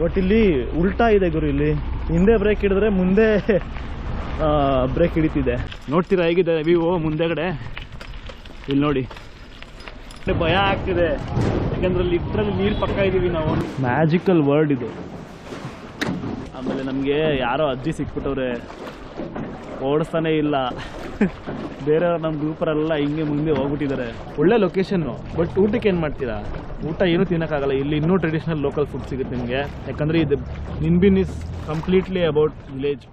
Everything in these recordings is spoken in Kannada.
ಬಟ್ ಇಲ್ಲಿ ಉಲ್ಟಾ ಇದೆ ಗುರು. ಇಲ್ಲಿ ಹಿಂದೆ ಬ್ರೇಕ್ ಹಿಡಿದ್ರೆ ಮುಂದೆ ಬ್ರೇಕ್ ಹಿಡಿತಿದೆ. ನೋಡ್ತೀರಾ ಹೇಗಿದೆ ವ್ಯೂ ಮುಂದೆಗಡೆ? ಇಲ್ಲಿ ನೋಡಿ, ಭಯ ಆಗ್ತಿದೆ ಯಾಕಂದ್ರೆ ಲಿಟ್ರಲ್ಲಿ ನೀರು ಪಕ್ಕ ಇದ್ದೀವಿ ನಾವು. ಮ್ಯಾಜಿಕಲ್ ವರ್ಡ್ ಇದು. ಆಮೇಲೆ ನಮಗೆ ಯಾರೋ ಅಜ್ಜಿ ಸಿಕ್ಬಿಟ್ಟವ್ರೆ, ಓಡಿಸ್ತಾನೆ ಇಲ್ಲ. ಬೇರೆಯವ್ರು ನಮ್ಮ ಗ್ರೂಪರೆಲ್ಲ ಹಿಂಗೆ ಮುಂದೆ ಹೋಗ್ಬಿಟ್ಟಿದ್ದಾರೆ. ಒಳ್ಳೆ ಲೊಕೇಶನ್ನು, ಬಟ್ ಊಟಕ್ಕೆ ಏನು ಮಾಡ್ತೀರಾ? ಊಟ ಏನೂ ತಿನ್ನೋಕ್ಕಾಗಲ್ಲ. ಇಲ್ಲಿ ಇನ್ನೂ ಟ್ರೆಡಿಷನಲ್ ಲೋಕಲ್ ಫುಡ್ ಸಿಗುತ್ತೆ ನಿಮಗೆ, ಯಾಕಂದರೆ ಇದು Ninh Binh is completely about village.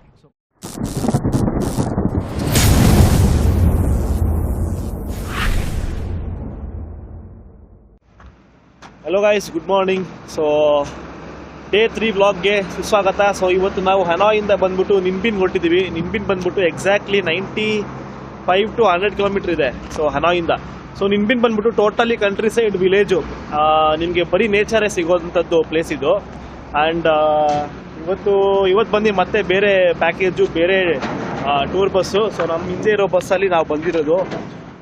Hello guys, good morning. So day 3 ವ್ಲಾಗ್ಗೆ ಸುಸ್ವಾಗತ. ಸೊ ಇವತ್ತು ನಾವು ಹನಾಯಿಂದ ಬಂದ್ಬಿಟ್ಟು ನಿನ್ಬಿನ್ ಹೊರಟಿದ್ದೀವಿ. ನಿನ್ಬಿನ್ ಬಂದ್ಬಿಟ್ಟು ಎಕ್ಸಾಕ್ಟ್ಲಿ 95 to 100 ಕಿಲೋಮೀಟರ್ ಇದೆ. ಸೊ ಹನಾಯಿಂದ. ಸೊ ನಿನ್ಬಿನ್ ಬಂದ್ಬಿಟ್ಟು ಟೋಟಲಿ ಕಂಟ್ರಿ ಸೈಡ್ ವಿಲೇಜು. ನಿಮಗೆ ಬರೀ ನೇಚರೇ ಸಿಗೋದಂಥದ್ದು ಪ್ಲೇಸ್ ಇದು. ಆ್ಯಂಡ್ ಇವತ್ತು ಬಂದು ಮತ್ತೆ ಬೇರೆ ಪ್ಯಾಕೇಜು, ಬೇರೆ ಟೂರ್ ಬಸ್ಸು. ಸೊ ನಮ್ಮ ಹಿಂದೆ ಇರೋ ಬಸ್ಸಲ್ಲಿ ನಾವು ಬಂದಿರೋದು.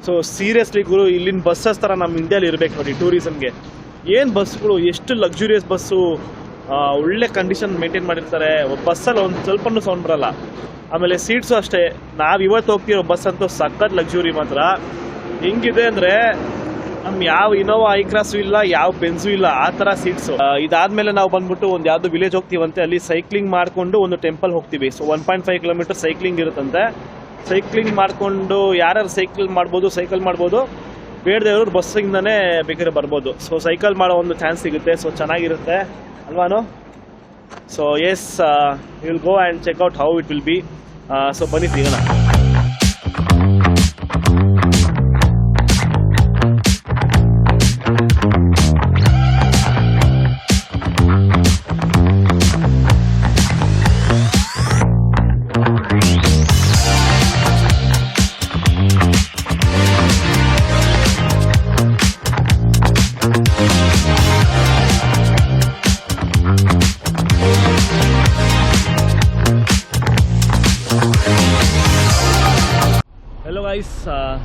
ಸೊ ಸೀರಿಯಸ್ಲಿ ಗುರು, ಇಲ್ಲಿನ ಬಸ್ಸಸ್ ಥರ ನಮ್ಮ ಇಂಡಿಯಾಲಿ ಇರಬೇಕು ನೋಡಿ ಟೂರಿಸಮ್ಗೆ. ಏನು ಬಸ್ಗಳು, ಎಷ್ಟು ಲಕ್ಸುರಿಯಸ್ ಬಸ್ಸು, ಒಳ್ಳೆ ಕಂಡೀಷನ್ ಮೇಂಟೈನ್ ಮಾಡಿರ್ತಾರೆ. ಬಸ್ಸಲ್ಲಿ ಒಂದು ಸ್ವಲ್ಪನೂ ಸೌಂಡ್ ಬರಲ್ಲ. ಆಮೇಲೆ ಸೀಟ್ಸು ಅಷ್ಟೇ. ನಾವು ಇವತ್ತು ಹೋಗ್ತಿರೋ ಬಸ್ ಅಂತೂ ಸಖತ್ ಲಕ್ಸುರಿ ಮಾತ್ರ. ಹೆಂಗಿದೆ ಅಂದರೆ ನಮ್ಮ ಯಾವ ಇನೋವಾ ಐ ಕ್ರಾಸು ಇಲ್ಲ, ಯಾವ ಬೆನ್ಸು ಇಲ್ಲ, ಆ ಥರ ಸೀಟ್ಸು. ಇದಾದಮೇಲೆ ನಾವು ಬಂದ್ಬಿಟ್ಟು ಒಂದು ಯಾವುದೋ ವಿಲೇಜ್ ಹೋಗ್ತೀವಂತೆ. ಅಲ್ಲಿ ಸೈಕ್ಲಿಂಗ್ ಮಾಡಿಕೊಂಡು ಒಂದು ಟೆಂಪಲ್ ಹೋಗ್ತೀವಿ. ಸೊ 1.5 ಕಿಲೋಮೀಟರ್ ಸೈಕ್ಲಿಂಗ್ ಇರುತ್ತಂತೆ. ಸೈಕ್ಲಿಂಗ್ ಮಾಡಿಕೊಂಡು ಯಾರ್ಯಾರು ಸೈಕಲ್ ಮಾಡ್ಬೋದು, ಬೇಡದೇವ್ರು ಬಸ್ಸಿಂದನೇ ಬೇಕಾದ್ರೆ ಬರ್ಬೋದು. ಸೊ ಸೈಕಲ್ ಮಾಡೋ ಒಂದು ಚಾನ್ಸ್ ಸಿಗುತ್ತೆ. ಸೊ ಚೆನ್ನಾಗಿರುತ್ತೆ ಅಲ್ವಾನು? So yes, will go and check out how it will be. So ಬನ್ನಿ ಸಿಗೋಣ.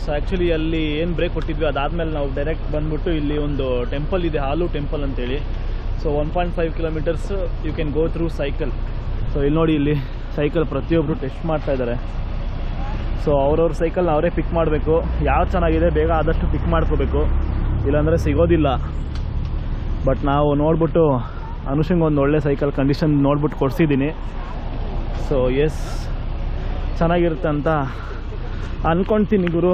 ಸೊ ಆ್ಯಕ್ಚುಲಿ ಅಲ್ಲಿ ಏನು ಬ್ರೇಕ್ ಕೊಟ್ಟಿದ್ವಿ, ಅದಾದಮೇಲೆ ನಾವು ಡೈರೆಕ್ಟ್ ಬಂದ್ಬಿಟ್ಟು ಇಲ್ಲಿ ಒಂದು ಟೆಂಪಲ್ ಇದೆ, ಹಾಲು ಟೆಂಪಲ್ ಅಂತೇಳಿ. So 1.5 kilometres you can go through cycle. So ಇಲ್ಲಿ ನೋಡಿ, ಇಲ್ಲಿ ಸೈಕಲ್ ಪ್ರತಿಯೊಬ್ಬರು ಟೆಸ್ಟ್ ಮಾಡ್ತಾ ಇದ್ದಾರೆ. ಸೊ ಅವ್ರವ್ರ ಸೈಕಲ್ನ ಅವರೇ ಪಿಕ್ ಮಾಡಬೇಕು. ಯಾವ್ದು ಚೆನ್ನಾಗಿದೆ ಬೇಗ ಆದಷ್ಟು ಪಿಕ್ ಮಾಡ್ಕೋಬೇಕು, ಇಲ್ಲಾಂದರೆ ಸಿಗೋದಿಲ್ಲ. ಬಟ್ ನಾವು ನೋಡ್ಬಿಟ್ಟು ಅನುಷಂಗೆ ಒಂದು ಒಳ್ಳೆ ಸೈಕಲ್ ಕಂಡೀಷನ್ ನೋಡ್ಬಿಟ್ಟು ಕೊಡಿಸಿದ್ದೀನಿ. ಸೊ ಎಸ್, ಚೆನ್ನಾಗಿರುತ್ತೆ ಅಂತ ಅಂದ್ಕೊಳ್ತೀನಿ ಗುರು.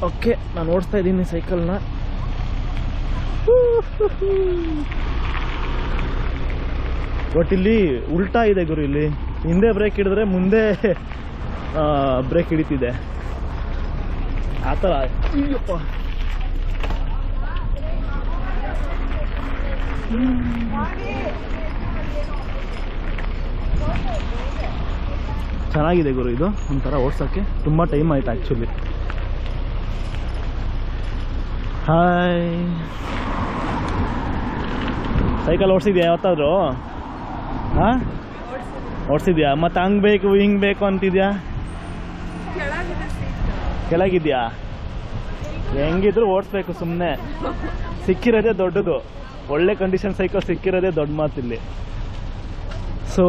ಓಕೆ, ನಾನು ಓಡಿಸ್ತಾ ಇದ್ದೀನಿ ಸೈಕಲ್ನ. ಬಟ್ ಇಲ್ಲಿ ಉಲ್ಟಾ ಇದೆ ಗುರು. ಇಲ್ಲಿ ಹಿಂದೆ ಬ್ರೇಕ್ ಹಿಡಿದ್ರೆ ಮುಂದೆ ಬ್ರೇಕ್ ಹಿಡಿತಿದೆ, ಆ ಥರ. ಚೆನ್ನಾಗಿದೆ ಗುರು, ಇದು ಒಂಥರ ಓಡ್ಸೋಕ್ಕೆ ತುಂಬ ಟೈಮ್ ಆಯ್ತು ಆ್ಯಕ್ಚುಲಿ. ಹಾಯ್, ಸೈಕಲ್ ಓಡಿಸಿದ್ಯಾ ಯಾವತ್ತಾದರೂ? ಹಾಂ, ಓಡಿಸಿದ್ಯಾ? ಮತ್ತು ಹಂಗೆ ಬೇಕು ಹಿಂಗೆ ಬೇಕು ಅಂತಿದ್ಯಾ? ಕೆಳಗಿದ್ಯಾ? ಹೆಂಗಿದ್ರು ಓಡಿಸ್ಬೇಕು ಸುಮ್ಮನೆ. ಸಿಕ್ಕಿರೋದೇ ದೊಡ್ಡದು. ಒಳ್ಳೆ ಕಂಡೀಷನ್ ಸೈಕಲ್ ಸಿಕ್ಕಿರೋದೇ ದೊಡ್ಡ ಮಾತಿಲ್ಲಿ. ಸೊ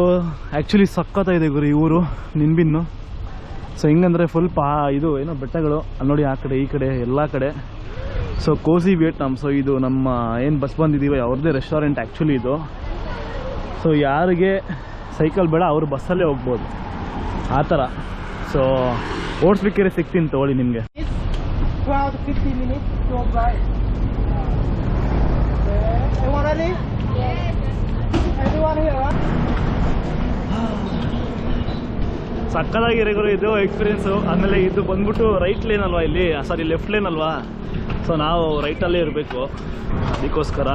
ಆ್ಯಕ್ಚುಲಿ ಸಖತ್ತಾಗಿದೆ ಗುರು ಈ ಊರು ನಿನ್ಬಿನ್ನು. ಸೊ ಹಿಂಗಂದರೆ ಫುಲ್ ಇದು ಏನೋ ಬೆಟ್ಟಗಳು ಅಲ್ಲಿ ನೋಡಿ, ಆ ಕಡೆ ಈ ಕಡೆ ಎಲ್ಲ ಕಡೆ. ಸೊ ಕೋಸಿ ವಿಯೆಟ್ನಾಮ್. ಸೊ ಇದು ನಮ್ಮ ಏನು ಬಸ್ ಬಂದಿದ್ದೀವಿ ಅವ್ರದ್ದೇ ರೆಸ್ಟೋರೆಂಟ್ ಆ್ಯಕ್ಚುಲಿ ಇದು. ಸೊ ಯಾರಿಗೆ ಸೈಕಲ್ ಬೇಡ ಅವರು ಬಸ್ಸಲ್ಲೇ ಹೋಗ್ಬೋದು, ಆ ಥರ. ಸೊ ಓಡಿಸ್ಲಿಕ್ಕೆ ಸಿಗ್ತೀನಿ ತಗೊಳ್ಳಿ ನಿಮಗೆ. ಸಕ್ಕದಾಗಿದೆ ಗುರು ಇದು ಎಕ್ಸ್ಪೀರಿಯೆನ್ಸು. ಆಮೇಲೆ ಇದು ಬಂದ್ಬಿಟ್ಟು ರೈಟ್ ಲೇನ್ ಅಲ್ವಾ, ಇಲ್ಲಿ ಸಾರಿ ಲೆಫ್ಟ್ ಲೇನ್ ಅಲ್ವಾ. ಸೊ ನಾವು ರೈಟಲ್ಲೇ ಇರಬೇಕು, ಅದಕ್ಕೋಸ್ಕರ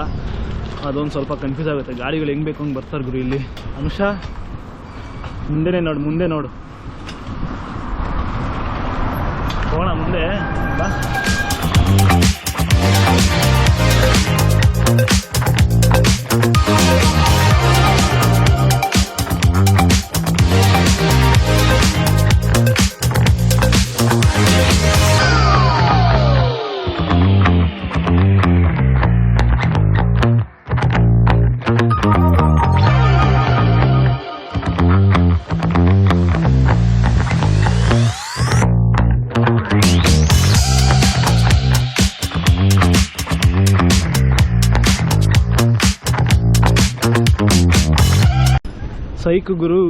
ಅದೊಂದು ಸ್ವಲ್ಪ ಕನ್ಫ್ಯೂಸ್ ಆಗುತ್ತೆ. ಗಾಡಿಗಳು ಹೆಂಗೆ ಬೇಕು ಹಂಗೆ ಬರ್ತಾರೆ ಗುರು ಇಲ್ಲಿ. ಅಂಶ ಮುಂದೆ ನೋಡು ಹೋಗೋಣ ಮುಂದೆ ಬಾ. ಸೈಕ್ ಗುರು.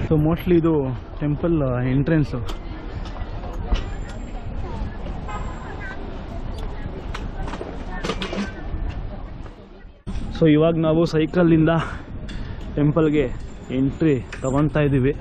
ಸೊ ಮೋಸ್ಟ್ಲಿ ಇದು ಟೆಂಪಲ್ ಎಂಟ್ರೆನ್ಸು. ಸೊ ಇವಾಗ ನಾವು ಸೈಕಲ್ಲಿಂದ ಟೆಂಪಲ್ಗೆ ಎಂಟ್ರಿ ತಗೊತಾ ಇದ್ದೀವಿ.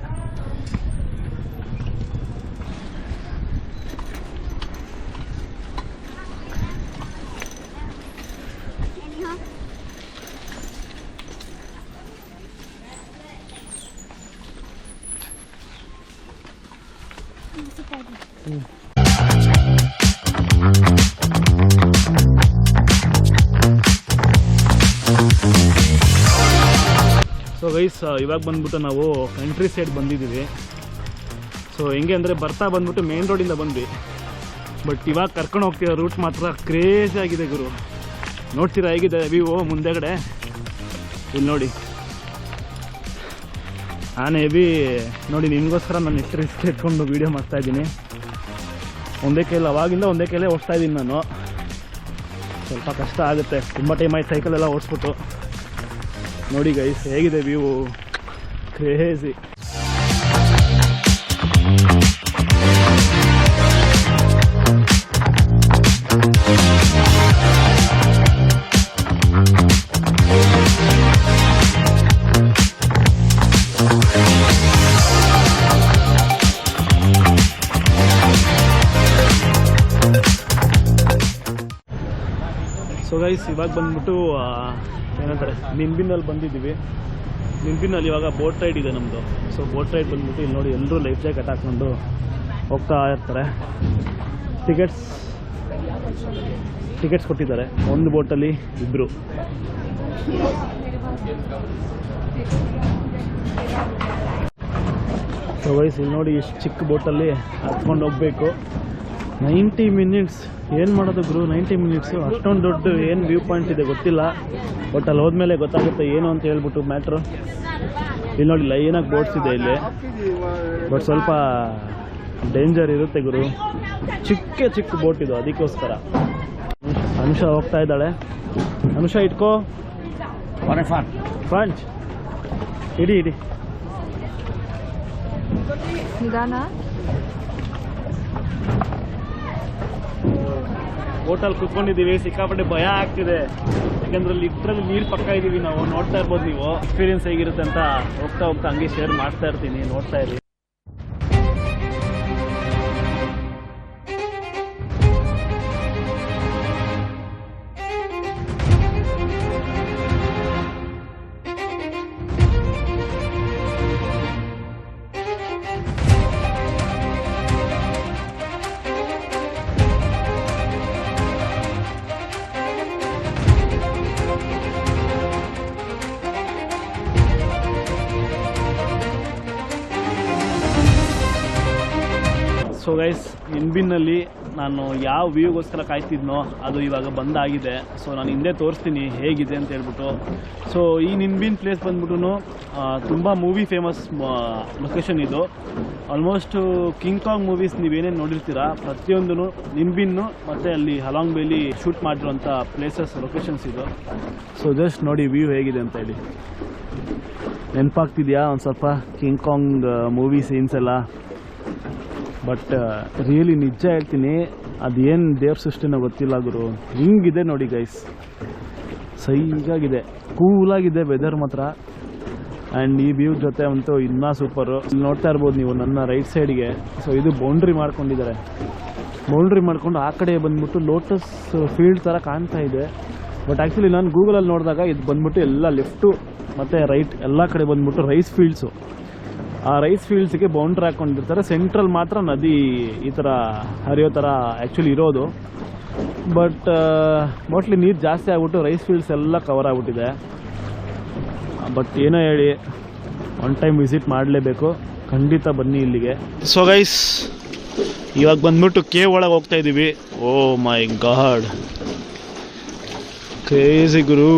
ಸೊ ಗೈಸ್ ಇವಾಗ ಬಂದ್ಬಿಟ್ಟು ನಾವು ಕಂಟ್ರಿ ಸೈಡ್ ಬಂದಿದ್ದೀವಿ. ಸೊ ಹೆಂಗೆ ಅಂದರೆ ಬರ್ತಾ ಬಂದ್ಬಿಟ್ಟು ಮೇನ್ ರೋಡಿಂದ ಬಂದ್ವಿ. ಬಟ್ ಇವಾಗ ಕರ್ಕೊಂಡು ಹೋಗ್ತಿರೋ ರೂಟ್ ಮಾತ್ರ ಕ್ರೇಜಿ ಆಗಿದೆ ಗುರು. ನೋಡ್ತೀರಾ ಹೇಗಿದೆ ವ್ಯೂ ಮುಂದೆಗಡೆ? ಇಲ್ಲಿ ನೋಡಿ, ನಾನು ಹೆವಿ ನೋಡಿ ನಿಮಗೋಸ್ಕರ ನಾನು ಎಷ್ಟು ರಿಸ್ಕ್ ಎತ್ಕೊಂಡು ವೀಡಿಯೋ ಮಾಡ್ತಾಯಿದ್ದೀನಿ. ಒಂದೇ ಕೈಯಲ್ಲಿ ಅವಾಗಿಂದ ಒಂದೇ ಕೈಲೇ ಓಡಿಸ್ತಾ ಇದ್ದೀನಿ ನಾನು. ಸ್ವಲ್ಪ ಕಷ್ಟ ಆಗುತ್ತೆ, ತುಂಬ ಟೈಮ್ ಆಯ್ತು ಸೈಕಲೆಲ್ಲ ಓಡಿಸ್ಬಿಟ್ಟು. ನೋಡಿ ಗೈಸ್ ಹೇಗಿದೆ ವ್ಯೂ, ಕ್ರೇಜಿ. ಸೊ ಗೈಸ್ ಇವಾಗ ಬಂದ್ಬಿಟ್ಟು ಏನಂತಾರೆ ನಿಂಬಿನಲ್ಲಿ ಬಂದಿದ್ದೀವಿ. ನಿಂಬಿನಲ್ಲಿ ಇವಾಗ ಬೋಟ್ ರೈಡ್ ಇದೆ ನಮ್ಮದು. ಸೊ ಬೋಟ್ ರೈಡ್ ಬಂದ್ಬಿಟ್ಟು ಇಲ್ಲಿ ನೋಡಿ ಎಲ್ಲರೂ ಲೈಫ್ ಜಾಕೆಟ್ ಹಾಕ್ಕೊಂಡು ಹೋಗ್ತಾ ಇರ್ತಾರೆ. ಟಿಕೆಟ್ಸ್ ಕೊಟ್ಟಿದ್ದಾರೆ. ಒಂದು ಬೋಟಲ್ಲಿ ಇಬ್ಬರು. ಸೊ ಗೈಸ್ ಇಲ್ಲಿ ನೋಡಿ ಇಷ್ಟು ಚಿಕ್ಕ ಬೋಟಲ್ಲಿ ಹತ್ಕೊಂಡು ಹೋಗ್ಬೇಕು. 90 ಮಿನಿಟ್ಸ್. ಏನು ಮಾಡೋದು ಗುರು 90 ಮಿನಿಟ್ಸು? ಅಷ್ಟೊಂದು ದೊಡ್ಡ ಏನು ವ್ಯೂ ಪಾಯಿಂಟ್ ಇದೆ ಗೊತ್ತಿಲ್ಲ. ಬಟ್ ಅಲ್ಲಿ ಹೋದ್ಮೇಲೆ ಗೊತ್ತಾಗುತ್ತೆ ಏನು ಅಂತ ಹೇಳ್ಬಿಟ್ಟು ಮ್ಯಾಟ್ರು. ಇಲ್ಲಿ ನೋಡಿ ಲೈನಾಗಿ ಬೋಟ್ಸ್ ಇದೆ ಇಲ್ಲಿ. ಬಟ್ ಸ್ವಲ್ಪ ಡೇಂಜರ್ ಇರುತ್ತೆ ಗುರು. ಚಿಕ್ಕ ಬೋಟ್ ಇದು, ಅದಕ್ಕೋಸ್ಕರ. ಅನುಷಾ ಹೋಗ್ತಾ ಇದ್ದಾಳೆ. ಅನುಷಾ ಇಟ್ಕೋ ಫ್ರಂಟ್. ಇಡಿ ನಿಧಾನ. ಬೋಟಲ್ಲಿ ಕುತ್ಕೊಂಡಿದ್ದೀವಿ. ಸಿಕ್ಕಾಪಟ್ಟೆ ಭಯ ಆಗ್ತಿದೆ, ಯಾಕಂದ್ರೆ ಲಿಟ್ರಲ್ಲಿ ನೀರು ಪಕ್ಕ ಇದ್ದೀವಿ ನಾವು. ನೋಡ್ತಾ ಇರ್ಬೋದು ನೀವು ಎಕ್ಸ್ಪೀರಿಯನ್ಸ್ ಹೇಗಿರುತ್ತೆ ಅಂತ. ಹೋಗ್ತಾ ಹಂಗೆ ಶೇರ್ ಮಾಡ್ತಾ ಇರ್ತೀನಿ, ನೋಡ್ತಾ ಇರಿ. ಸೊ ಗೈಸ್ ನಿಂಬಿನಲ್ಲಿ ನಾನು ಯಾವ ವ್ಯೂಗೋಸ್ಕರ ಕಾಯ್ತಿದ್ನೋ ಅದು ಇವಾಗ ಬಂದಾಗಿದೆ. ಸೊ ನಾನು ಹಿಂದೆ ತೋರಿಸ್ತೀನಿ ಹೇಗಿದೆ ಅಂತ ಹೇಳ್ಬಿಟ್ಟು. ಸೊ ಈ ನಿಂಬಿನ್ ಪ್ಲೇಸ್ ಬಂದ್ಬಿಟ್ಟು ತುಂಬ ಮೂವಿ ಫೇಮಸ್ ಲೊಕೇಶನ್ ಇದು. ಆಲ್ಮೋಸ್ಟ್ ಕಿಂಗ್ ಕಾಂಗ್ ಮೂವೀಸ್ ನೀವೇನೇನು ನೋಡಿರ್ತೀರಾ ಪ್ರತಿಯೊಂದೂ ನಿಂಬಿನ್ನು ಮತ್ತು ಅಲ್ಲಿ ಹಲಾಂಗ್ ಬೇಲಿ ಶೂಟ್ ಮಾಡಿರೋಂಥ ಪ್ಲೇಸಸ್ ಲೊಕೇಶನ್ಸ್ ಇದು. ಸೊ ಜಸ್ಟ್ ನೋಡಿ ವ್ಯೂ ಹೇಗಿದೆ ಅಂತ ಹೇಳಿ. ನೆನಪಾಗ್ತಿದೆಯಾ ಒಂದು ಸ್ವಲ್ಪ ಕಿಂಗ್ ಕಾಂಗ್ ಮೂವಿ ಸೀನ್ಸ್ ಎಲ್ಲ? ಬಟ್ ರಿಯಲಿ ನಿಜ ಹೇಳ್ತೀನಿ, ಅದೇನು ದೇವ್ರ ಸೃಷ್ಟಿನೋ ಗೊತ್ತಿಲ್ಲ ಗುರು. ಹಿಂಗಿದೆ ನೋಡಿ ಗೈಸ್, ಸೈಗಾಗಿದೆ, ಕೂಲಾಗಿದೆ ವೆದರ್ ಮಾತ್ರ. ಆ್ಯಂಡ್ ಈ ವ್ಯೂ ಜೊತೆ ಅಂತೂ ಇನ್ನೂ ಸೂಪರು. ಇಲ್ಲಿ ನೋಡ್ತಾ ಇರ್ಬೋದು ನೀವು ನನ್ನ ರೈಟ್ ಸೈಡ್ಗೆ. ಸೊ ಇದು ಬೌಂಡ್ರಿ ಮಾಡ್ಕೊಂಡಿದ್ದಾರೆ. ಬೌಂಡ್ರಿ ಮಾಡ್ಕೊಂಡು ಆ ಕಡೆ ಬಂದ್ಬಿಟ್ಟು ಲೋಟಸ್ ಫೀಲ್ಡ್ ಥರ ಕಾಣ್ತಾ ಇದೆ. ಬಟ್ ಆ್ಯಕ್ಚುಲಿ ನಾನು ಗೂಗಲಲ್ಲಿ ನೋಡಿದಾಗ ಇದು ಬಂದ್ಬಿಟ್ಟು ಎಲ್ಲ ಲೆಫ್ಟು ಮತ್ತು ರೈಟ್ ಎಲ್ಲ ಕಡೆ ಬಂದ್ಬಿಟ್ಟು ರೈಸ್ ಫೀಲ್ಡ್ಸು. ಆ ರೈಸ್ ಫೀಲ್ಡ್ಸ್ಗೆ ಬೌಂಡ್ರಿ ಹಾಕ್ಕೊಂಡಿರ್ತಾರೆ. ಸೆಂಟ್ರಲ್ ಮಾತ್ರ ನದಿ ಈ ಥರ ಹರಿಯೋ ಥರ ಆ್ಯಕ್ಚುಲಿ ಇರೋದು. ಬಟ್ ಮೋಸ್ಟ್ಲಿ ನೀರು ಜಾಸ್ತಿ ಆಗ್ಬಿಟ್ಟು ರೈಸ್ ಫೀಲ್ಡ್ಸ್ ಎಲ್ಲ ಕವರ್ ಆಗಿಬಿಟ್ಟಿದೆ. ಬಟ್ ಏನೋ ಹೇಳಿ ಒನ್ ಟೈಮ್ ವಿಸಿಟ್ ಮಾಡಲೇಬೇಕು, ಖಂಡಿತ ಬನ್ನಿ ಇಲ್ಲಿಗೆ. ಸೊ ಗೈಸ್ ಇವಾಗ ಬಂದ್ಬಿಟ್ಟು ಕೇವ್ ಒಳಗೆ ಹೋಗ್ತಾ ಇದ್ದೀವಿ. ಓ ಮೈ ಗಾಡ್, ಕ್ರೇಜಿ ಗುರು.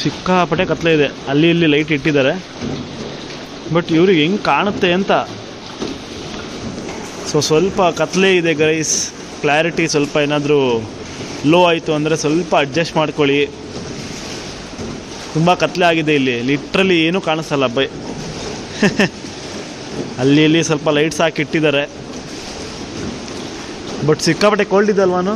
ಸಿಕ್ಕಾಪಟ್ಟೆ ಕತ್ಲೆ ಇದೆ. ಅಲ್ಲಿ ಇಲ್ಲಿ ಲೈಟ್ ಇಟ್ಟಿದ್ದಾರೆ. ಬಟ್ ಇವ್ರಿಗೆ ಹೆಂಗೆ ಕಾಣುತ್ತೆ ಅಂತ. ಸೊ ಸ್ವಲ್ಪ ಕತ್ಲೆ ಇದೆ ಗೈಸ್, ಕ್ಲಾರಿಟಿ ಸ್ವಲ್ಪ ಏನಾದರೂ ಲೋ ಆಯಿತು ಅಂದರೆ ಸ್ವಲ್ಪ ಅಡ್ಜಸ್ಟ್ ಮಾಡ್ಕೊಳ್ಳಿ. ತುಂಬ ಕತ್ಲೆ ಆಗಿದೆ ಇಲ್ಲಿ, ಲಿಟ್ರಲಿ ಏನೂ ಕಾಣಿಸಲ್ಲ ಬೈ. ಅಲ್ಲಿ ಇಲ್ಲಿ ಸ್ವಲ್ಪ ಲೈಟ್ಸ್ ಹಾಕಿ ಇಟ್ಟಿದ್ದಾರೆ. ಬಟ್ ಸಿಕ್ಕಾಪಟ್ಟೆ ಕೋಲ್ಡ್ ಇದೆ ಅಲ್ವಾನು.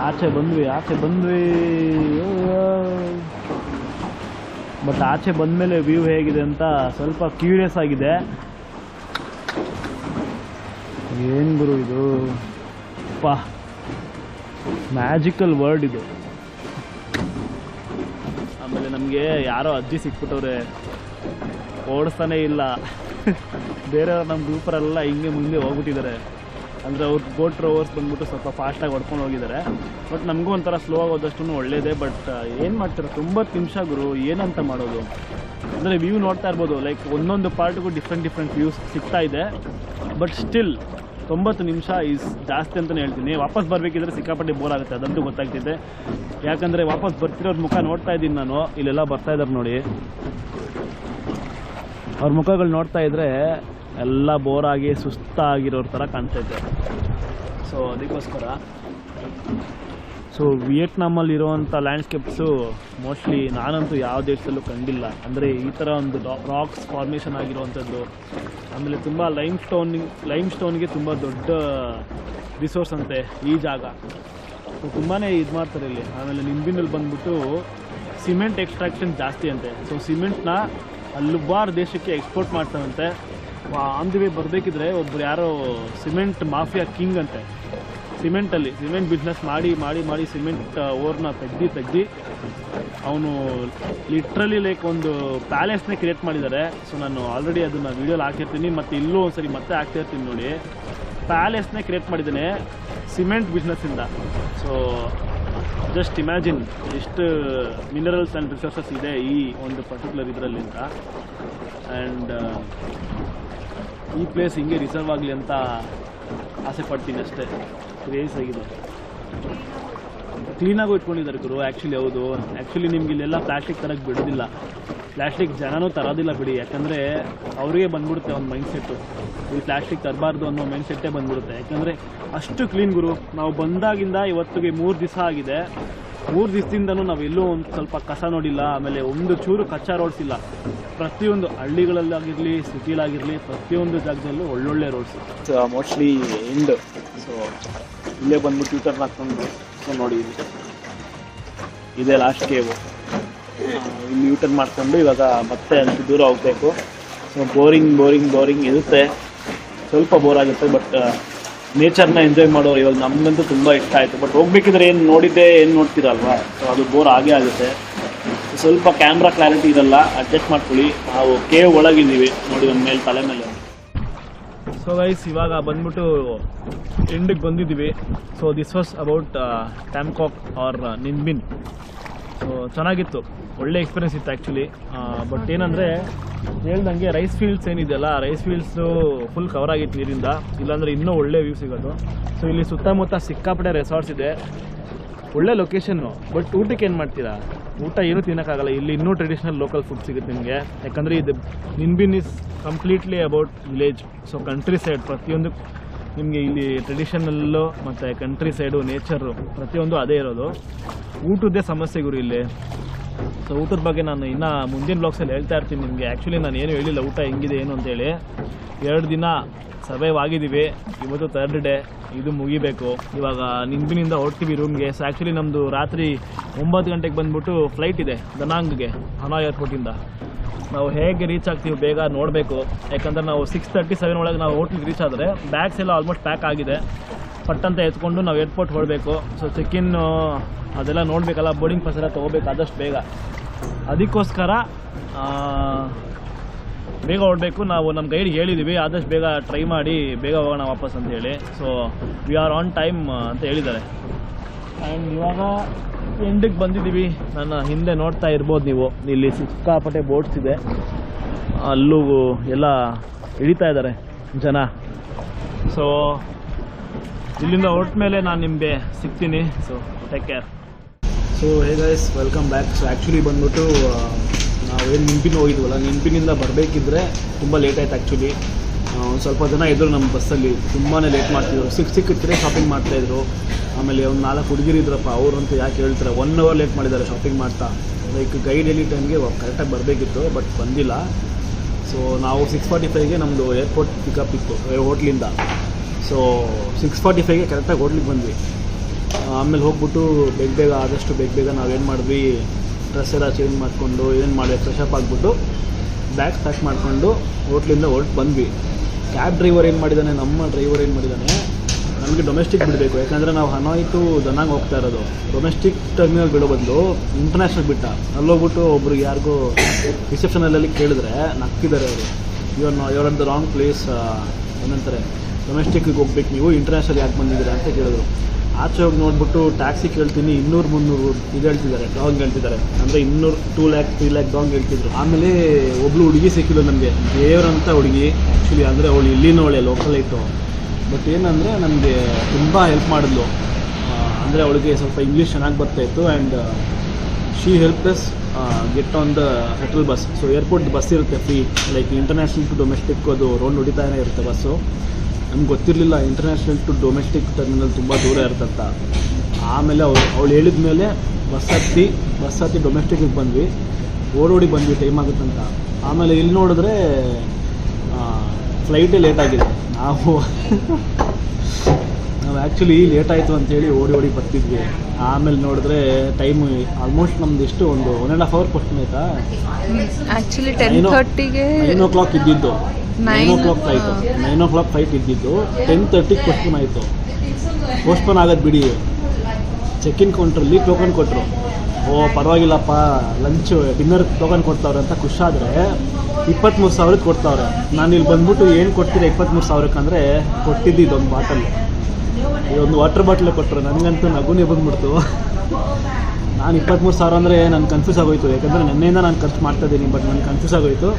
ಆಚೆ ಬಂದ್ವಿ. ಬಟ್ ಆಚೆ ಬಂದಮೇಲೆ ವ್ಯೂ ಹೇಗಿದೆ ಅಂತ ಸ್ವಲ್ಪ ಕ್ಯೂರಿಯಸ್ ಆಗಿದೆ. ಏನು ಗುರು ಇದು, ಪಾ ಮ್ಯಾಜಿಕಲ್ ವರ್ಡ್ ಇದು. ಆಮೇಲೆ ನಮಗೆ ಯಾರೋ ಅಜ್ಜಿ ಸಿಕ್ಬಿಟ್ಟವ್ರೆ, ಓಡಿಸ್ತಾನೇ ಇಲ್ಲ. ಬೇರೆಯವ್ರು ನಮ್ಮ ಗ್ರೂಪರೆಲ್ಲ ಹಿಂಗೆ ಮುಂದೆ ಹೋಗ್ಬಿಟ್ಟಿದ್ದಾರೆ. ಅಂದರೆ ಅವ್ರು ಬೋಟ್ ರೋವರ್ಸ್ ಬಂದ್ಬಿಟ್ಟು ಸ್ವಲ್ಪ ಫಾಸ್ಟಾಗಿ ಹೊಡ್ಕೊಂಡು ಹೋಗಿದ್ದಾರೆ. ಬಟ್ ನಮಗೂ ಒಂಥರ ಸ್ಲೋ ಆಗಿ ಹೋದಷ್ಟು ಒಳ್ಳೇದೇ. ಬಟ್ ಏನು ಮಾಡ್ತಾರೆ, 90 ನಿಮಿಷ ಗುರು, ಏನಂತ ಮಾಡೋದು. ಅಂದರೆ ವ್ಯೂ ನೋಡ್ತಾ ಇರ್ಬೋದು, ಲೈಕ್ ಒಂದೊಂದು ಪಾರ್ಟ್ಗೂ ಡಿಫ್ರೆಂಟ್ ವ್ಯೂಸ್ ಸಿಗ್ತಾ ಇದೆ. ಬಟ್ ಸ್ಟಿಲ್ 90 ನಿಮಿಷ ಈಸ್ ಜಾಸ್ತಿ ಅಂತಲೇ ಹೇಳ್ತೀನಿ. ವಾಪಸ್ ಬರಬೇಕಿದ್ರೆ ಸಿಕ್ಕಾಪಟ್ಟೆ ಬೋರ್ ಆಗುತ್ತೆ, ಅದಂತೂ ಗೊತ್ತಾಗ್ತಿದೆ. ಯಾಕಂದರೆ ವಾಪಸ್ ಬರ್ತಿರೋರ ಮುಖ ನೋಡ್ತಾ ಇದ್ದೀನಿ ನಾನು. ಇಲ್ಲೆಲ್ಲ ಬರ್ತಾ ಇದ್ದಾರೆ ನೋಡಿ, ಅವ್ರ ಮುಖಗಳು ನೋಡ್ತಾ ಇದ್ದರೆ ಎಲ್ಲ ಬೋರಾಗಿ ಸುಸ್ತಾಗಿರೋರ ಥರ ಕಾಣ್ತೈತೆ. ಸೊ ಅದಕ್ಕೋಸ್ಕರ ವಿಯೆಟ್ನಾಮಲ್ಲಿರುವಂಥ ಲ್ಯಾಂಡ್ಸ್ಕೇಪ್ಸು ಮೋಸ್ಟ್ಲಿ ನಾನಂತೂ ಯಾವ ದೇಶದಲ್ಲೂ ಕಂಡಿಲ್ಲ. ಅಂದರೆ ಈ ಥರ ಒಂದು ರಾಕ್ಸ್ ಫಾರ್ಮೇಷನ್ ಆಗಿರುವಂಥದ್ದು. ಆಮೇಲೆ ತುಂಬ ಲೈಮ್ ಸ್ಟೋನ್ಗೆ ತುಂಬ ದೊಡ್ಡ ರಿಸೋರ್ಸ್ ಅಂತೆ ಈ ಜಾಗ. ಸೊ ತುಂಬಾ ಇದು ಮಾಡ್ತಾರೆ ಇಲ್ಲಿ. ಆಮೇಲೆ ನಿಂಬಿನಲ್ಲಿ ಬಂದ್ಬಿಟ್ಟು ಸಿಮೆಂಟ್ ಎಕ್ಸ್ಟ್ರಾಕ್ಷನ್ ಜಾಸ್ತಿ ಅಂತೆ. ಸೊ ಸಿಮೆಂಟ್ನ ಹಲವಾರು ದೇಶಕ್ಕೆ ಎಕ್ಸ್ಪೋರ್ಟ್ ಮಾಡ್ತಾರಂತೆ. ಆನ್ ದಿ ವೇ ಬರಬೇಕಿದ್ರೆ ಒಬ್ರು ಯಾರೋ ಸಿಮೆಂಟ್ ಮಾಫಿಯಾ ಕಿಂಗ್ ಅಂತೆ. ಸಿಮೆಂಟಲ್ಲಿ ಸಿಮೆಂಟ್ ಬಿಸ್ನೆಸ್ ಮಾಡಿ ಸಿಮೆಂಟ್ ಓರ್ನ ತೆಗ್ದು ಅವನು ಲಿಟ್ರಲಿ ಲೈಕ್ ಒಂದು ಪ್ಯಾಲೇಸ್ನೇ ಕ್ರಿಯೇಟ್ ಮಾಡಿದ್ದಾರೆ. ಸೊ ನಾನು ಆಲ್ರೆಡಿ ಅದನ್ನು ವೀಡಿಯೋಲಿ ಹಾಕಿರ್ತೀನಿ, ಮತ್ತು ಇಲ್ಲೂ ಒಂದ್ಸರಿ ಮತ್ತೆ ಹಾಕ್ತಿರ್ತೀನಿ ನೋಡಿ. ಪ್ಯಾಲೇಸ್ನೇ ಕ್ರಿಯೇಟ್ ಮಾಡಿದ್ದಾನೆ ಸಿಮೆಂಟ್ ಬಿಸ್ನೆಸ್ಸಿಂದ. ಸೊ ಜಸ್ಟ್ ಇಮ್ಯಾಜಿನ್ ಎಷ್ಟು ಮಿನರಲ್ಸ್ ಆ್ಯಂಡ್ ರಿಸೋರ್ಸಸ್ ಇದೆ ಈ ಒಂದು ಪರ್ಟಿಕ್ಯುಲರ್ ಇದರಲ್ಲಿ ಅಂತ. ಆ್ಯಂಡ್ ಈ ಪ್ಲೇಸ್ ಹಿಂಗೆ ರಿಸರ್ವ್ ಆಗಲಿ ಅಂತ ಆಸೆ ಪಡ್ತೀನಿ ಅಷ್ಟೇ. ಕ್ರೇಜ್ ಆಗಿದೆ, ಕ್ಲೀನಾಗೂ ಇಟ್ಕೊಂಡಿದ್ದಾರೆ ಗುರು. ಆ್ಯಕ್ಚುಲಿ ಹೌದು, ಆ್ಯಕ್ಚುಲಿ ನಿಮ್ಗೆ ಇಲ್ಲೆಲ್ಲ ಪ್ಲಾಸ್ಟಿಕ್ ತರಕ್ಕೆ ಬಿಡೋದಿಲ್ಲ, ಪ್ಲಾಸ್ಟಿಕ್ ಜನನೂ ತರೋದಿಲ್ಲ ಬಿಡಿ. ಯಾಕಂದರೆ ಅವರಿಗೆ ಬಂದ್ಬಿಡುತ್ತೆ ಒಂದು ಮೈಂಡ್ಸೆಟ್ಟು, ಈ ಪ್ಲಾಸ್ಟಿಕ್ ತರಬಾರ್ದು ಅನ್ನೋ ಮೈಂಡ್ಸೆಟ್ಟೇ ಬಂದ್ಬಿಡುತ್ತೆ. ಯಾಕಂದರೆ ಅಷ್ಟು ಕ್ಲೀನ್ ಗುರು. ನಾವು ಬಂದಾಗಿಂದ ಇವತ್ತಿಗೆ 3 ದಿವಸ ಆಗಿದೆ. 3 ದಿವಸದಿಂದನೂ ನಾವು ಎಲ್ಲೂ ಒಂದು ಸ್ವಲ್ಪ ಕಸ ನೋಡಿಲ್ಲ. ಆಮೇಲೆ ಒಂದು ಚೂರು ಕಚ್ಚಾ ರೋಡ್ಸ್ ಇಲ್ಲ. ಪ್ರತಿಯೊಂದು ಹಳ್ಳಿಗಳಲ್ಲಾಗಿರಲಿ ಸಿಟಿಲಾಗಿರಲಿ ಪ್ರತಿಯೊಂದು ಜಾಗದಲ್ಲೂ ಒಳ್ಳೊಳ್ಳೆ ರೋಡ್ಸ್. Mostly end. ಸೊ ಇಲ್ಲೇ ಬಂದ್ಬಿಟ್ಟು ಟ್ಯೂಟರ್ನ ಹಾಕ್ಕೊಂಡು ಸೊ ನೋಡಿ ಇದೆ ಲಾಸ್ಟ್ ಕೇವು. ಇಲ್ಲಿ ಯೂಟರ್ನ್ ಮಾಡ್ಕೊಂಡು ಇವಾಗ ಮತ್ತೆ ಅಂತ ದೂರ ಹೋಗಬೇಕು. ಸೊ ಬೋರಿಂಗ್ ಇರುತ್ತೆ, ಸ್ವಲ್ಪ ಬೋರ್ ಆಗುತ್ತೆ. ಬಟ್ ನೇಚರ್ನ ಎಂಜಾಯ್ ಮಾಡೋರು ಇವಾಗ ನಮಗಂತೂ ತುಂಬ ಇಷ್ಟ ಆಯಿತು. ಬಟ್ ಹೋಗ್ಬೇಕಿದ್ರೆ ಏನು ನೋಡ್ತೀರಲ್ವಾ, ಸೊ ಅದು ಬೋರ್ ಆಗೇ ಆಗುತ್ತೆ. ಸ್ವಲ್ಪ ಕ್ಯಾಮ್ರಾ ಕ್ಲಾರಿಟಿ ಇರಲ್ಲ, ಅಡ್ಜಸ್ಟ್ ಮಾಡ್ಕೊಳ್ಳಿ. ನಾವು ಕೇವ್ ಒಳಗಿದ್ದೀವಿ ನೋಡಿ, ಒಂದು ಮೇಲೆ ತಲೆ ಮೇಲೆ. ಸೊ ಗೈಸ್ ಇವಾಗ ಬಂದ್ಬಿಟ್ಟು ಎಂಡಿಗೆ ಬಂದಿದ್ದೀವಿ. So this was about Tam Coc or Ninh Binh. So ಚೆನ್ನಾಗಿತ್ತು, ಒಳ್ಳೆ ಎಕ್ಸ್ಪೀರಿಯನ್ಸ್ ಇತ್ತು ಆ್ಯಕ್ಚುಲಿ. ಬಟ್ ಏನಂದರೆ ಹೇಳ್ದಂಗೆ ರೈಸ್ ಫೀಲ್ಡ್ಸ್ ಏನಿದೆಯಲ್ಲ, ರೈಸ್ ಫೀಲ್ಡ್ಸು ಫುಲ್ ಕವರ್ ಆಗಿತ್ತು ನೀರಿಂದ, ಇಲ್ಲಾಂದರೆ ಇನ್ನೂ ಒಳ್ಳೆ ವ್ಯೂಸ್ ಸಿಗೋದು. ಸೊ ಇಲ್ಲಿ ಸುತ್ತಮುತ್ತ ಸಿಕ್ಕಾಪಟ್ಟೆ ರೆಸಾರ್ಟ್ಸ್ ಇದೆ, ಒಳ್ಳೆ ಲೊಕೇಶನ್ನು. ಬಟ್ ಊಟಕ್ಕೆ ಏನು ಮಾಡ್ತೀರಾ, ಊಟ ಏನೂ ತಿನ್ನೋಕ್ಕಾಗಲ್ಲ. ಇಲ್ಲಿ ಇನ್ನೂ ಟ್ರೆಡಿಷ್ನಲ್ ಲೋಕಲ್ ಫುಡ್ ಸಿಗುತ್ತೆ ನಿಮಗೆ. ಯಾಕಂದರೆ ಇದು Ninh Binh is completely about village. So country side ಪ್ರತಿಯೊಂದು ನಿಮಗೆ ಇಲ್ಲಿ ಟ್ರೆಡಿಷನಲ್ಲು ಮತ್ತು ಕಂಟ್ರಿ ಸೈಡು ನೇಚರು ಪ್ರತಿಯೊಂದು ಅದೇ ಇರೋದು. ಊಟದ್ದೇ ಸಮಸ್ಯೆ ಗುರು ಇಲ್ಲಿ. ಸೊ ಊಟದ ಬಗ್ಗೆ ನಾನು ಇನ್ನೂ ಮುಂದಿನ ಬ್ಲಾಗ್ಸಲ್ಲಿ ಹೇಳ್ತಾ ಇರ್ತೀನಿ ನಿಮಗೆ. ಆ್ಯಕ್ಚುಲಿ ನಾನು ಏನು ಹೇಳಿಲ್ಲ ಊಟ ಹೆಂಗಿದೆ ಏನು ಅಂತೇಳಿ. 2 ದಿನ ಸರ್ವೈವ್ ಆಗಿದ್ದೀವಿ. ಇವತ್ತು 3rd ಡೇ, ಇದು ಮುಗಿಬೇಕು. ಇವಾಗ ನಿಂಬಿನಿಂದ ಹೊರಡ್ತೀವಿ ರೂಮ್ಗೆ. ಸೊ ಆ್ಯಕ್ಚುಲಿ ನಮ್ಮದು ರಾತ್ರಿ 9 ಗಂಟೆಗೆ ಬಂದುಬಿಟ್ಟು ಫ್ಲೈಟ್ ಇದೆ ದನಾಂಗ್ಗೆ, ಹನಾಯ್ ಏರ್ಪೋರ್ಟಿಂದ. ನಾವು ಹೇಗೆ ರೀಚ್ ಆಗ್ತೀವಿ ಬೇಗ ನೋಡಬೇಕು. ಯಾಕಂದರೆ ನಾವು 6:37 ಒಳಗೆ ನಾವು ಹೋಟ್ಲಿಗೆ ರೀಚ್ ಆದರೆ ಬ್ಯಾಗ್ಸ್ ಎಲ್ಲ ಆಲ್ಮೋಸ್ಟ್ ಪ್ಯಾಕ್ ಆಗಿದೆ. ಪಟ್ಟಂತ ಎತ್ಕೊಂಡು ನಾವು ಏರ್ಪೋರ್ಟ್ ಹೊರಡಬೇಕು. ಸೊ ಚೆಕ್-ಇನ್ ಅದೆಲ್ಲ ನೋಡಬೇಕಲ್ಲ, ಬೋರ್ಡಿಂಗ್ ಪಾಸ್ ಎಲ್ಲ ತೊಗೋಬೇಕು ಆದಷ್ಟು ಬೇಗ. ಅದಕ್ಕೋಸ್ಕರ ಬೇಗ ಹೊರಡಬೇಕು. ನಾವು ನಮ್ಮ ಗೈಡ್ಗೆ ಹೇಳಿದ್ದೀವಿ ಆದಷ್ಟು ಬೇಗ ಟ್ರೈ ಮಾಡಿ ಬೇಗ ಹೋಗೋಣ ವಾಪಸ್ ಅಂತ ಹೇಳಿ. So we are on time ಅಂತ ಹೇಳಿದ್ದಾರೆ. ಆ್ಯಂಡ್ ಇವಾಗ ಎಂಡಿಗೆ ಬಂದಿದ್ದೀವಿ. ನನ್ನ ಹಿಂದೆ ನೋಡ್ತಾ ಇರ್ಬೋದು ನೀವು, ಇಲ್ಲಿ ಸಿಕ್ಕಾಪಟ್ಟೆ ಬೋಟ್ಸ್ ಇದೆ. ಅಲ್ಲೂ ಎಲ್ಲ ಇಳಿತಾ ಇದ್ದಾರೆ ಜನ. ಸೊ ಇಲ್ಲಿಂದ ಹೊರಟ ಮೇಲೆ ನಾನು ನಿಮಗೆ ಸಿಗ್ತೀನಿ. So take care. So hey guys, welcome back. So actually ಬಂದ್ಬಿಟ್ಟು ನಾವೇನು ನಿಂಪಿನ ಹೋಗಿದ್ವಲ್ಲ, ನಿಂಪಿನಿಂದ ಬರಬೇಕಿದ್ರೆ ತುಂಬ ಲೇಟ್ ಆಯ್ತು. ಆ್ಯಕ್ಚುಲಿ ಒಂದು ಸ್ವಲ್ಪ ಜನ ಇದ್ದರು ನಮ್ಮ ಬಸ್ಸಲ್ಲಿ, ತುಂಬಾ ಲೇಟ್ ಮಾಡ್ತಿದ್ರು. ಸಿಕ್ಕಿದ್ರೆ ಶಾಪಿಂಗ್ ಮಾಡ್ತಾಯಿದ್ರು. ಆಮೇಲೆ ಒಂದು 4 ಹುಡುಗಿರು ಇದ್ರಪ್ಪ, ಅವರಂತೂ ಯಾಕೆ ಹೇಳ್ತಾರೆ 1 hour ಲೇಟ್ ಮಾಡಿದ್ದಾರೆ ಶಾಪಿಂಗ್ ಮಾಡ್ತಾ. ಲೈಕ್ ಗೈಡ್ ಎಲ್ಲಿ ಟೈಮ್ಗೆ ಕರೆಕ್ಟಾಗಿ ಬರಬೇಕಿತ್ತು, ಬಟ್ ಬಂದಿಲ್ಲ. ಸೊ ನಾವು 6:45ಗೆ ನಮ್ಮದು ಏರ್ಪೋರ್ಟ್ ಪಿಕಪ್ ಇತ್ತು ಹೋಟ್ಲಿಂದ. ಸೊ 6:45ಗೆ ಕರೆಕ್ಟಾಗಿ ಹೋಟ್ಲಿಗೆ ಬಂದ್ವಿ. ಆಮೇಲೆ ಹೋಗ್ಬಿಟ್ಟು ಬೇಗ ಆದಷ್ಟು ಬೇಗ ನಾವೇನು ಮಾಡಿದ್ವಿ, ಡ್ರೆಸ್ ಎಲ್ಲ ಚೇಂಜ್ ಮಾಡಿಕೊಂಡು ಏನು ಮಾಡಿ ಫ್ರೆಶಪ್ ಆಗಿಬಿಟ್ಟು ಬ್ಯಾಗ್ ಪ್ಯಾಕ್ ಮಾಡಿಕೊಂಡು ಹೋಟ್ಲಿಂದ ಹೊರಟು ಬಂದ್ವಿ. ಕ್ಯಾಬ್ ಡ್ರೈವರ್ ಏನು ಮಾಡಿದ್ದಾನೆ, ನಮ್ಮ ಡ್ರೈವರ್ ಏನು ಮಾಡಿದ್ದಾನೆ, ನಮಗೆ ಡೊಮೆಸ್ಟಿಕ್ ಬಿಡಬೇಕು. ಯಾಕಂದರೆ ನಾವು ಹನಾಯ್ ಟು ದನಾಂಗ್ ಹೋಗ್ತಾ ಇರೋದು. ಡೊಮೆಸ್ಟಿಕ್ ಟರ್ಮಿನಲ್ ಬಿಡೋ ಬದಲು ಇಂಟರ್ನ್ಯಾಷನಲ್ ಬಿಟ್ಟ. ಅಲ್ಲೋಗ್ಬಿಟ್ಟು ಒಬ್ರಿಗೆ ಯಾರಿಗೂ ರಿಸೆಪ್ಷನಲ್ಲಿ ಕೇಳಿದ್ರೆ ನಕ್ಕಿದ್ದಾರೆ ಅವರು, your on the wrong place, ಏನಂತಾರೆ ಡೊಮೆಸ್ಟಿಕ್ಗೆ ಹೋಗ್ಬೇಕು ನೀವು, ಇಂಟರ್ನ್ಯಾಷನಲ್ ಯಾಕೆ ಬಂದಿದ್ದೀರಾ ಅಂತ ಕೇಳಿದ್ರು. ಆಚೆ ಹೋಗಿ ನೋಡ್ಬಿಟ್ಟು ಟ್ಯಾಕ್ಸಿ ಕೇಳ್ತೀನಿ 200-300 ಇದು ಹೇಳ್ತಿದ್ದಾರೆ, ಡಾಂಗ್ ಹೇಳ್ತಿದ್ದಾರೆ. ಅಂದರೆ 200, 2 lakh 3 lakh ಡಾಂಗ್ ಹೇಳ್ತಿದ್ರು. ಆಮೇಲೆ ಒಬ್ಳು ಹುಡುಗಿ ಸಿಕ್ಕಿಲ್ಲ ನಮಗೆ, ದೇವರಂತ ಹುಡುಗಿ. ಆ್ಯಕ್ಚುಲಿ ಅಂದರೆ ಅವಳು ಇಲ್ಲಿನವಳೆ, ಲೋಕಲ್ ಇತ್ತು. ಬಟ್ ಏನಂದರೆ ನಮಗೆ ತುಂಬ ಹೆಲ್ಪ್ ಮಾಡಿದ್ಲು. ಅಂದರೆ ಅವಳಿಗೆ ಸ್ವಲ್ಪ ಇಂಗ್ಲೀಷ್ ಚೆನ್ನಾಗಿ ಬರ್ತಾಯಿತ್ತು. And she help us get on the shuttle bus. So airport bus ಇರುತ್ತೆ free, like international to domestic ಅದು ರೌಂಡ್ ಹೊಡಿತಾನೆ ಇರುತ್ತೆ ಬಸ್ಸು. ನಮ್ಗೆ ಗೊತ್ತಿರಲಿಲ್ಲ ಇಂಟರ್ನ್ಯಾಷನಲ್ ಟು ಡೊಮೆಸ್ಟಿಕ್ ಟರ್ಮಿನಲ್ ತುಂಬ ದೂರ ಇರ್ತಂತ. ಆಮೇಲೆ ಅವಳು ಹೇಳಿದ ಮೇಲೆ ಬಸ್ ಹತ್ತಿ ಡೊಮೆಸ್ಟಿಕ್ಕಿಗೆ ಬಂದ್ವಿ. ಓಡೋಡಿ ಬಂದ್ವಿ ಟೈಮ್ ಆಗುತ್ತಂತ. ಆಮೇಲೆ ಇಲ್ಲಿ ನೋಡಿದ್ರೆ ಫ್ಲೈಟೇ ಲೇಟ್ ಆಗಿದೆ. ನಾವು ಆ್ಯಕ್ಚುಲಿ ಲೇಟ್ ಆಯಿತು ಅಂತೇಳಿ ಓಡಿ ಬರ್ತಿದ್ವಿ. ಆಮೇಲೆ ನೋಡಿದ್ರೆ ಟೈಮು ಆಲ್ಮೋಸ್ಟ್ ನಮ್ದು ಎಷ್ಟು ಒಂದು 1.5 hour ಪೋಸ್ಟ್ಪೋನ್ ಆಯಿತಾ. ಆ್ಯಕ್ಚುಲಿ 10:30ಗೆ 9 o'clock ಇದ್ದಿದ್ದು, 9 o'clock ಫ್ಲೈಟು, 9 o'clock ಫ್ಲೈಟ್ ಇದ್ದಿದ್ದು 10:30ಗೆ ಪೋಸ್ಟ್ಪೋನ್ ಆಯಿತು. ಪೋಸ್ಟ್ಪೋನ್ ಆಗೋದು ಬಿಡಿ, ಚೆಕ್-ಇನ್ ಕೌಂಟ್ರಲ್ಲಿ ಟೋಕನ್ ಕೊಟ್ಟರು. ಓ ಪರವಾಗಿಲ್ಲಪ್ಪ, ಲಂಚ್ ಡಿನ್ನರ್ ಟೋಕನ್ ಕೊಡ್ತಾವ್ರೆ ಅಂತ ಖುಷಾದರೆ 23,000 ಕೊಡ್ತಾವ್ರೆ. ನಾನು ಇಲ್ಲಿ ಬಂದ್ಬಿಟ್ಟು ಏನು ಕೊಡ್ತೀರಾ 23,000 ಅಂದರೆ ಕೊಟ್ಟಿದ್ದು ಇದೊಂದು ಬಾಟಲ್, ಇದೊಂದು ವಾಟರ್ ಬಾಟ್ಲೆ ಕೊಟ್ಟರು. ನನಗಂತೂ ನಗುನೇ ಬಂದ್ಬಿಡ್ತು. ನಾನು 23,000 ಅಂದರೆ ನಾನು ಕನ್ಫ್ಯೂಸ್ ಆಗೋಯ್ತು. ಯಾಕಂದರೆ ನಿನ್ನೆಯಿಂದ ನಾನು ಖರ್ಚು ಮಾಡ್ತಾಯಿದ್ದೀನಿ, ಬಟ್ ನನಗೆ ಕನ್ಫ್ಯೂಸ್ ಆಗೋಯ್ತು.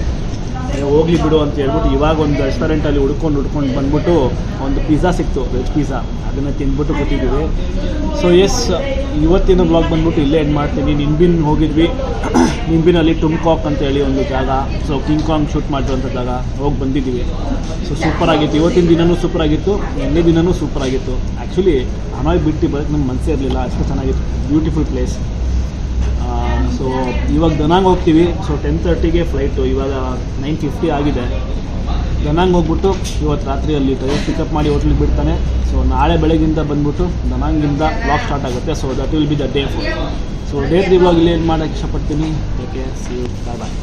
ಹೋಗ್ಲಿ ಬಿಡು ಅಂತ ಹೇಳ್ಬಿಟ್ಟು ಇವಾಗ ಒಂದು ರೆಸ್ಟೋರೆಂಟಲ್ಲಿ ಹುಡ್ಕೊಂಡು ಬಂದ್ಬಿಟ್ಟು ಒಂದು ಪಿಜ್ಜಾ ಸಿಕ್ತು, ವೆಜ್ ಪಿಜ್ಜಾ. ಅದನ್ನು ತಿಂದ್ಬಿಟ್ಟು ಕೂತಿದ್ದೀವಿ. ಸೊ ಎಸ್, ಇವತ್ತಿನ ಬ್ಲಾಗ್ ಬಂದ್ಬಿಟ್ಟು ಇಲ್ಲೇ ಎಂಡ್ ಮಾಡ್ತೀನಿ. ನಿಂಬಿನ್ ಹೋಗಿದ್ವಿ. ನಿಂಬಿನಲ್ಲಿ ಟುಮ್ಕಾಕ್ ಅಂತೇಳಿ ಒಂದು ಜಾಗ, ಸೊ ಕಿಂಗ್ ಕಾಂಗ್ ಶೂಟ್ ಮಾಡಿರುವಂಥ ಜಾಗ, ಹೋಗಿ ಬಂದಿದ್ದೀವಿ. ಸೊ ಸೂಪರಾಗಿತ್ತು. ಇವತ್ತಿನ ದಿನವೂ ಸೂಪರಾಗಿತ್ತು, ನಿನ್ನೆ ದಿನವೂ ಸೂಪರಾಗಿತ್ತು. ಆ್ಯಕ್ಚುಲಿ ಹನಾಯ್ ಬಿಟ್ಟು ಬರೋಕ್ಕೆ ನಮ್ಗೆ ಮನಸ್ಸೇ ಇರಲಿಲ್ಲ, ಅಷ್ಟು ಚೆನ್ನಾಗಿತ್ತು. Beautiful place. ಸೊ ಇವಾಗ ದನಾಂಗ್ ಹೋಗ್ತೀವಿ. ಸೊ 10:30ಗೆ ಫ್ಲೈಟು, ಇವಾಗ 9:50 ಆಗಿದೆ. ದನಾಂಗ್ ಹೋಗ್ಬಿಟ್ಟು ಇವತ್ತು ರಾತ್ರಿ ಅಲ್ಲಿ ಡ್ರೈವರ್ ಪಿಕಪ್ ಮಾಡಿ ಹೋಟ್ಲಿಗೆ ಬಿಡ್ತಾನೆ. ಸೊ ನಾಳೆ ಬೆಳಗ್ಗಿಂದ ಬಂದ್ಬಿಟ್ಟು ದನಾಂಗಿಂದ ಬ್ಲಾಗ್ ಸ್ಟಾರ್ಟ್ ಆಗುತ್ತೆ. So that will be the day 4. So day 3 blog ಇಲ್ಲಿ ಏನು ಮಾಡೋಕ್ಕೆ ಇಷ್ಟಪಡ್ತೀನಿ. Okay, see you, bye.